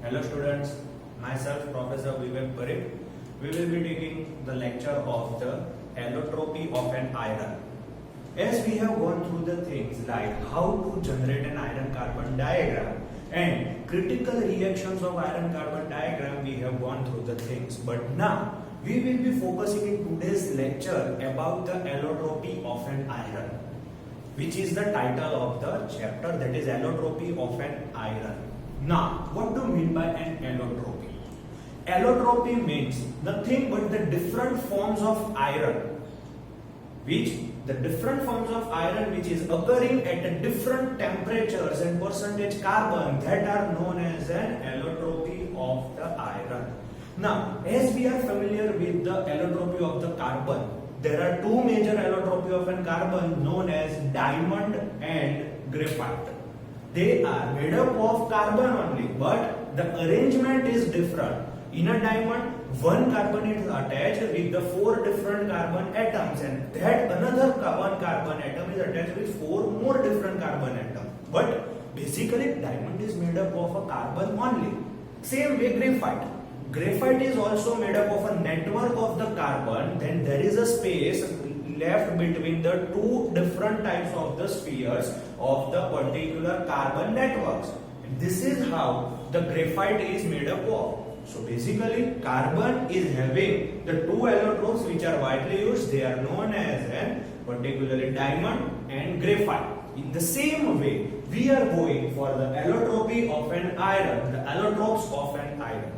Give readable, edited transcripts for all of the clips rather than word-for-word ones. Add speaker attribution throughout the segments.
Speaker 1: Hello students, myself Professor Vivek Parikh. We will be taking the lecture of the allotropy of an iron. As we have gone through the things like how to generate an iron-carbon diagram and critical reactions of iron-carbon diagram, we have gone through the things. But now we will be focusing in today's lecture about the allotropy of an iron, which is the title of the chapter, that is allotropy of an iron. Now, what do you mean by an allotropy? Allotropy means nothing but the different forms of iron, which is occurring at different temperatures and percentage carbon, that are known as an allotropy of the iron. Now, as we are familiar with the allotropy of the carbon, there are two major allotropy of an carbon known as diamond and graphite. They are made up of carbon only, but the arrangement is different. In a diamond, one carbon is attached with the 4 different carbon atoms, and that another one carbon atom is attached with 4 more different carbon atoms. But basically, diamond is made up of a carbon only. Same way graphite. Graphite is also made up of a network of the carbon. Then there is a space left between the two different types of the spheres of the particular carbon networks. And this is how the graphite is made up of. So basically, carbon is having the two allotropes which are widely used. They are known as an particularly diamond and graphite. In the same way, we are going for the allotropy of an iron, the allotropes of an iron.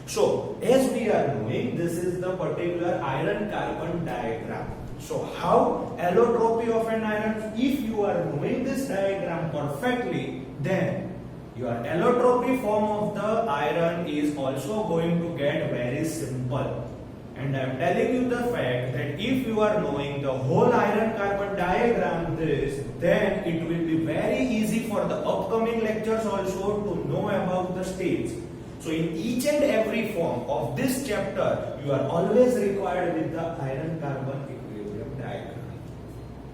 Speaker 1: So, as we are knowing, this is the particular iron-carbon diagram. So, how allotropy of an iron? If you are knowing this diagram perfectly, then your allotropy form of the iron is also going to get very simple. And I am telling you the fact that if you are knowing the whole iron-carbon diagram, then it will be very easy for the upcoming lectures also to know about the states. So in each and every form of this chapter, you are always required with the iron-carbon equilibrium diagram.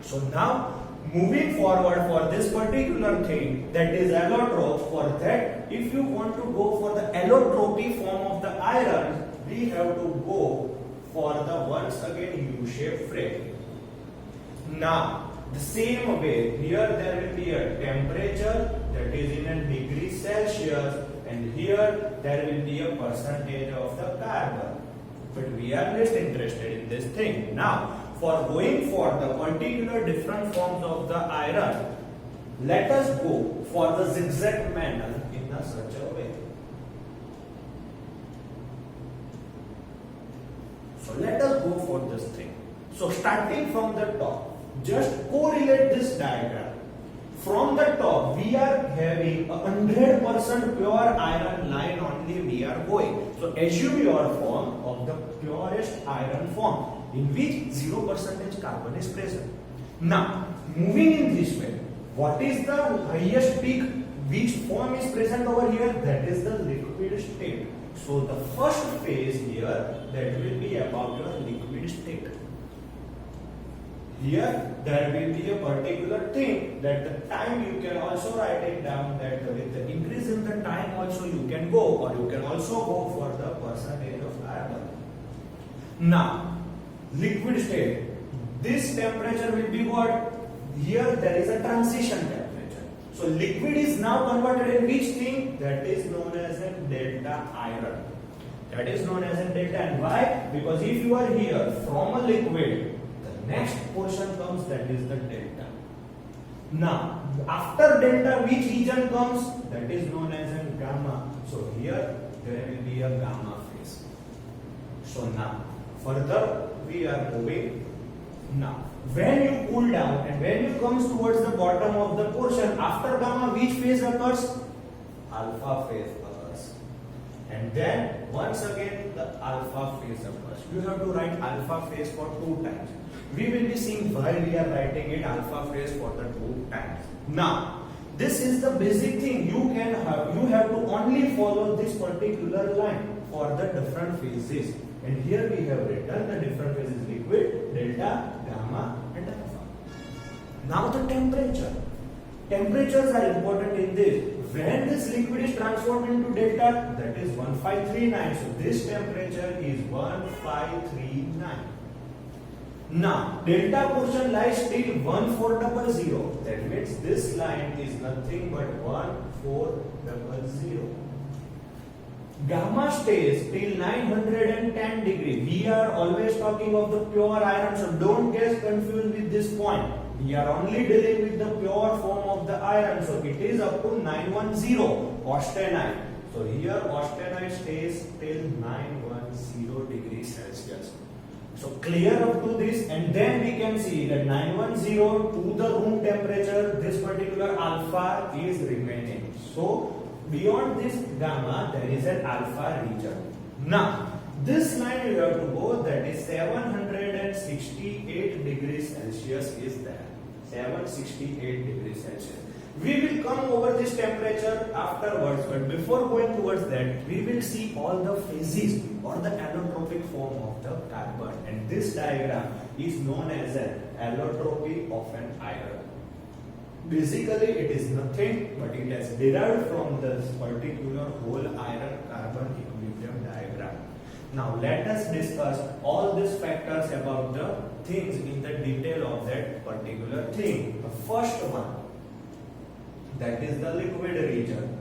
Speaker 1: So now, moving forward for this particular thing, that is allotrope, for that, if you want to go for the allotropy form of the iron, we have to go for the once again U-shaped frame. Now, the same way, here there will be a temperature that is in a degree Celsius, and here there will be a percentage of the carbon. But we are less interested in this thing. Now, for going for the particular different forms of the iron, let us go for the zigzag manner in such a way. So let us go for this thing. So starting from the top, just correlate this diagram. From the top, we are having a 100% pure iron line only we are going. So assume your form of the purest iron form, in which 0% carbon is present. Now, moving in this way, what is the highest peak? Which form is present over here? That is the liquid state. So the first phase here, that will be about your liquid state. Here, there will be a particular thing that the time you can also write it down, that with the increase in the time also you can go, or you can also go for the percentage of carbon. Now, liquid state, this temperature will be what? Here there is a transition temperature. So liquid is now converted in which thing? That is known as a delta iron. That is known as a delta. And why? Because if you are here from a liquid, next portion comes, that is the delta. Now, after delta, which region comes? That is known as a gamma. So here there will be a gamma phase. So now, further we are moving. Now, when you cool down and when you comes towards the bottom of the portion, after gamma, which phase occurs? Alpha phase occurs. And then once again the alpha phase occurs. You have to write alpha phase for 2 times. We will be seeing why we are writing it alpha phase for the 2 times. Now, this is the basic thing. You have to only follow this particular line for the different phases. And here we have written the different phases: liquid, delta, gamma, and alpha. Now the temperature. Temperatures are important in this. when this liquid is transformed into delta, that is 1539. So this temperature is 1539. Now, delta portion lies till 1400. That means this line is nothing but 1400. Gamma stays till 910 degree. We are always talking of the pure iron, so don't get confused with this point. We are only dealing with the pure form of the iron, so it is up to 910 austenite. So here austenite stays till 910 degrees Celsius. So clear up to this, and then we can see that 910 to the room temperature, this particular alpha is remaining. So beyond this gamma, there is an alpha region. Now, this line you have to go, that is 768 degrees Celsius is there. 768 degrees Celsius. We will come over this temperature afterwards, but before going towards that, we will see all the phases or the allotropic form of the carbon. And this diagram is known as an allotropy of an iron. Basically, it is nothing but it has derived from this particular whole iron carbon equilibrium diagram. Now, let us discuss all these factors about the things in the detail of that particular thing. The first one, that is the liquid region.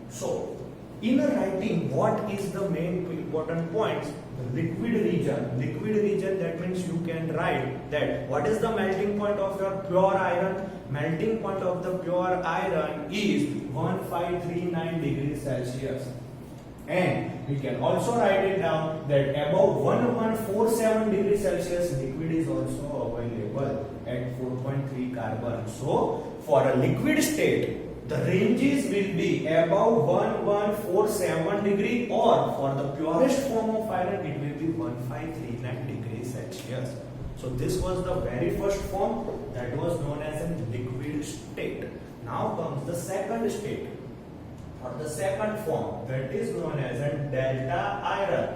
Speaker 1: So, in writing, what is the main important points? The liquid region. Liquid region, that means you can write that what is the melting point of your pure iron? Melting point of the pure iron is 1539 degrees Celsius. And we can also write it down that above 1147 degrees Celsius, liquid is also available at 4.3 carbon. So, for a liquid state, the ranges will be above 1147 degree, or for the purest form of iron, it will be 1539 degrees Celsius. So this was the very first form, that was known as a liquid state. Now comes the second state, or the second form, that is known as a delta iron.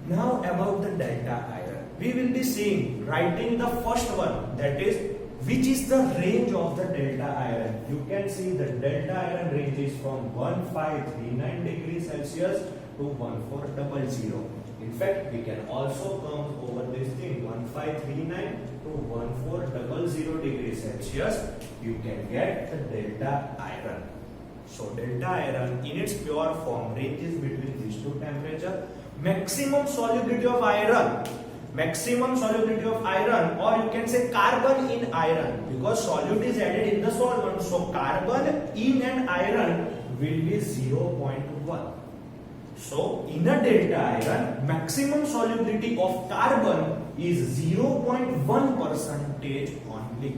Speaker 1: Now about the delta iron, we will be seeing, writing the first one, that is which is the range of the delta iron. You can see the delta iron range is from 1539 degrees Celsius to 1400. In fact, we can also come over this thing, 1539 to 1400 degrees Celsius. You can get the delta iron. So delta iron in its pure form ranges between these two temperatures. Maximum solubility of iron. Maximum solubility of iron, or you can say carbon in iron, because solute is added in the solvent. So carbon in an iron will be 0.1. So in a delta iron, maximum solubility of carbon is 0.1% only.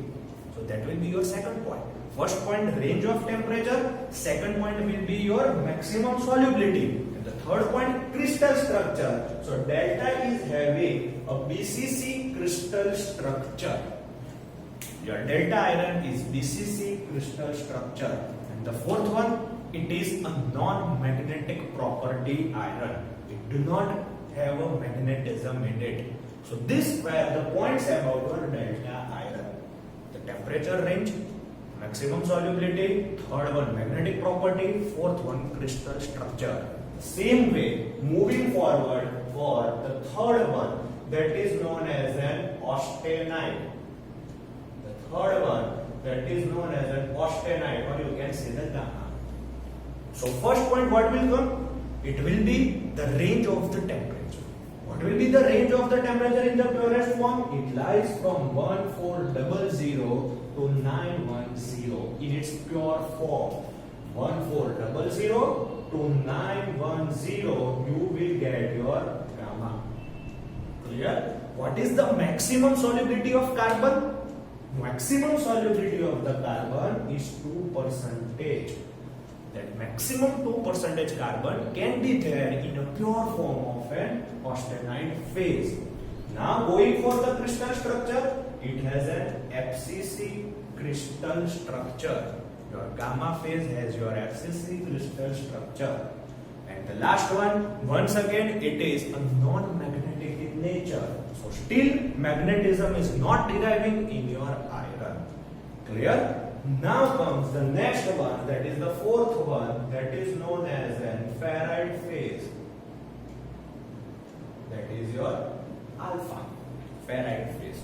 Speaker 1: So that will be your second point. First point, range of temperature. Second point will be your maximum solubility. The third point, crystal structure. So delta is having a BCC crystal structure. Your delta iron is BCC crystal structure. And the fourth one, it is a non-magnetic property iron. It do not have a magnetism in it. So these were the points about your delta iron. The temperature range, maximum solubility, third one magnetic property, fourth one crystal structure. Same way, moving forward for the third one, that is known as an austenite. The third one, that is known as an austenite, or you can say the gamma. So first point, what will come? It will be the range of the temperature. What will be the range of the temperature in the purest form? It lies from 1400 to 910 in its pure form. 1400 to 910, you will get your gamma. Clear? What is the maximum solubility of carbon? Maximum solubility of the carbon is 2%. That maximum 2% carbon can be there in a pure form of an austenite phase. Now going for the crystal structure, it has an FCC crystal structure. Your gamma phase has your FCC crystal structure. And the last one, once again, it is a non-magnetic in nature. So still magnetism is not deriving in your iron. Clear? Now comes the next one, that is the fourth one, that is known as an ferrite phase. That is your alpha, ferrite phase.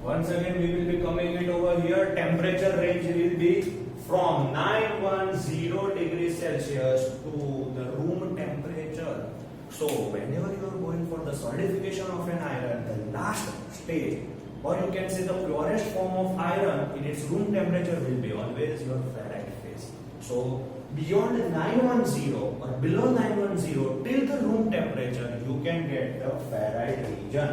Speaker 1: Once again, we will be coming it over here. Temperature range will be from 910 degrees Celsius to the room temperature. So, whenever you are going for the solidification of an iron, the last stage, or you can say the purest form of iron in its room temperature will be always your ferrite phase. So, beyond 910 or below 910 till the room temperature, you can get the ferrite region.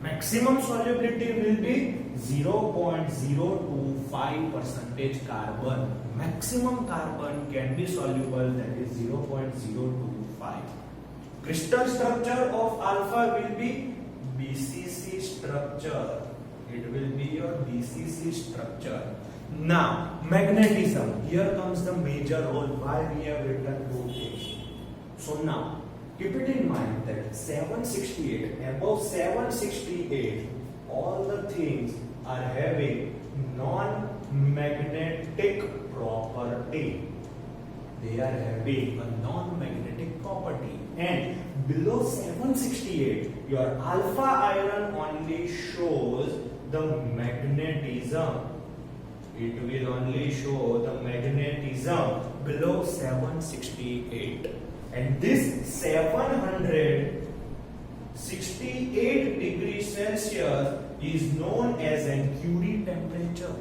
Speaker 1: Maximum solubility will be 0.025% carbon. Maximum carbon can be soluble, that is 0.025. Crystal structure of alpha will be BCC structure. It will be your BCC structure. Now, magnetism. Here comes the major role why we have written two things. So now, keep it in mind that 768, above 768, all the things are having non-magnetic property. They are having a non-magnetic property. And below 768, your alpha iron only shows the magnetism. It will only show the magnetism below 768. And this 768 degrees Celsius is known as an Curie temperature.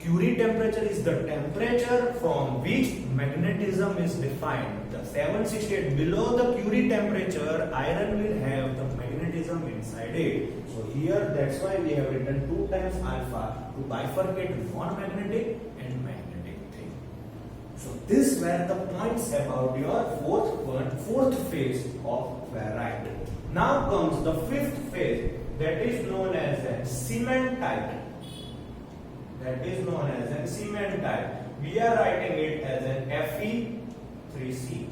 Speaker 1: Curie temperature is the temperature from which magnetism is defined. The 768 below the Curie temperature, iron will have the magnetism inside it. So here that's why we have written 2 times alpha to bifurcate non-magnetic and magnetic thing. So these were the points about your fourth phase of ferrite. Now comes the fifth phase, that is known as a cementite. That is known as a cementite. We are writing it as an Fe3C.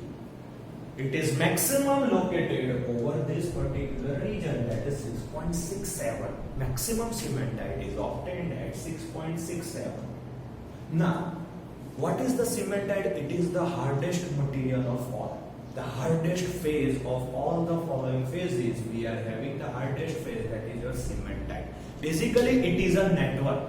Speaker 1: It is maximum located over this particular region, that is 6.67. Maximum cementite is obtained at 6.67. Now, what is the cementite? It is the hardest material of all. The hardest phase of all the following phases, we are having the hardest phase, that is your cementite. Basically, it is a network,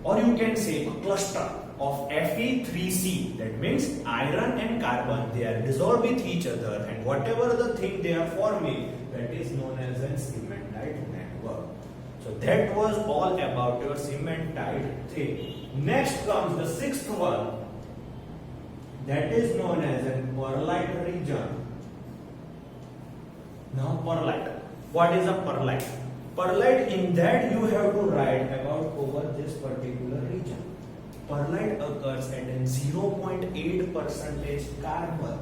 Speaker 1: or you can say a cluster of Fe3C. That means iron and carbon, they are dissolved with each other, and whatever the thing they are forming, that is known as a cementite network. So that was all about your cementite thing. Next comes the sixth one, that is known as a pearlite region. Now pearlite. What is a pearlite? Pearlite, in that you have to write about over this particular region. Pearlite occurs at a 0.8% carbon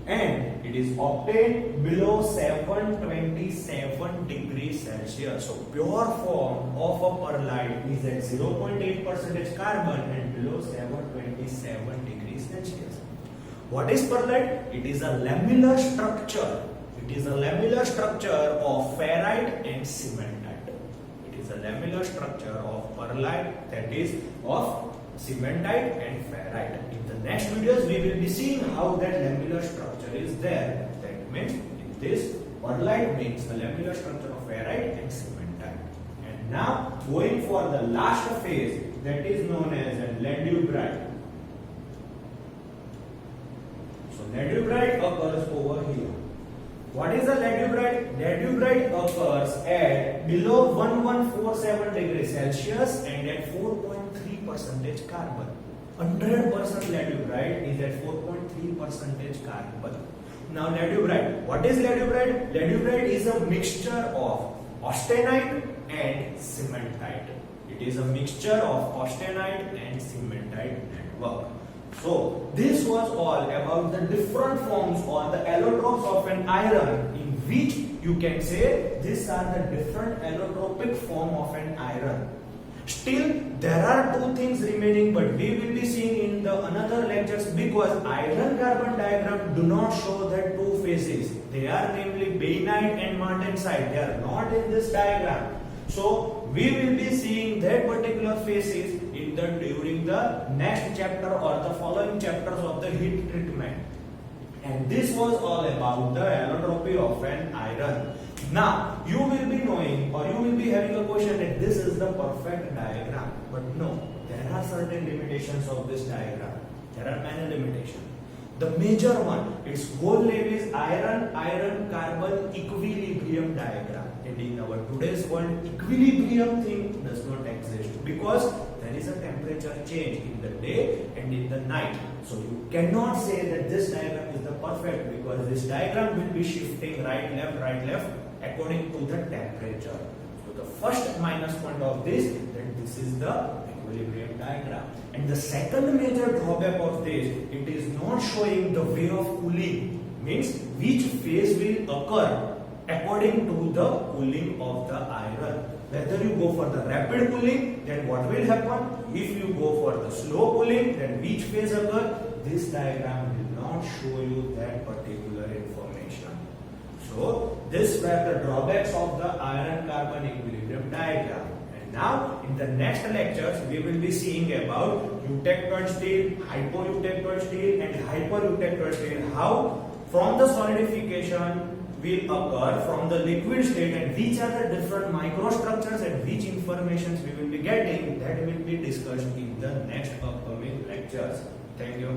Speaker 1: and it is obtained below 727 degrees Celsius. So pure form of a pearlite is at 0.8% carbon and below 727 degrees Celsius. What is pearlite? It is a lamellar structure. It is a lamellar structure of ferrite and cementite. It is a lamellar structure of pearlite, that is of cementite and ferrite. In the next videos, we will be seeing how that lamellar structure is there. That means in this, pearlite means a lamellar structure of ferrite and cementite. And now going for the last phase, that is known as a ladurite. So ladurite occurs over here. What is a ladurite? Ladurite occurs at below 1147 degrees Celsius and at 4.3% carbon. 100% ladurite is at 4.3% carbon. Now ladurite. What is ladurite? Ladurite is a mixture of austenite and cementite. It is a mixture of austenite and cementite network. So this was all about the different forms or the allotropes of an iron, in which you can say these are the different allotropic form of an iron. Still there are two things remaining, but we will be seeing in the another lectures, because iron carbon diagram do not show that two phases. They are namely bainite and martensite. They are not in this diagram. So we will be seeing that particular phases in during the next chapter or the following chapters of the heat treatment. And this was all about the allotropy of an iron. Now you will be knowing or you will be having a question that this is the perfect diagram, but no, there are certain limitations of this diagram. There are many limitations. The major one, its whole name is iron carbon equilibrium diagram. And in our today's world, equilibrium thing does not exist because there is a temperature change in the day and in the night. So you cannot say that this diagram is the perfect, because this diagram will be shifting right left according to the temperature. So the first minus point of this, that this is the equilibrium diagram. And the second major drawback of this, it is not showing the way of cooling, means which phase will occur according to the cooling of the iron. Whether you go for the rapid cooling, then what will happen? If you go for the slow cooling, then which phase occur? This diagram will not show you that particular information. So these were the drawbacks of the iron carbon equilibrium diagram. And now in the next lectures we will be seeing about eutectoid steel, hypoeutectoid steel and hypereutectoid steel, how from the solidification will occur from the liquid state, and which are the different microstructures and which informations we will be getting, that will be discussed in the next upcoming lectures. Thank you.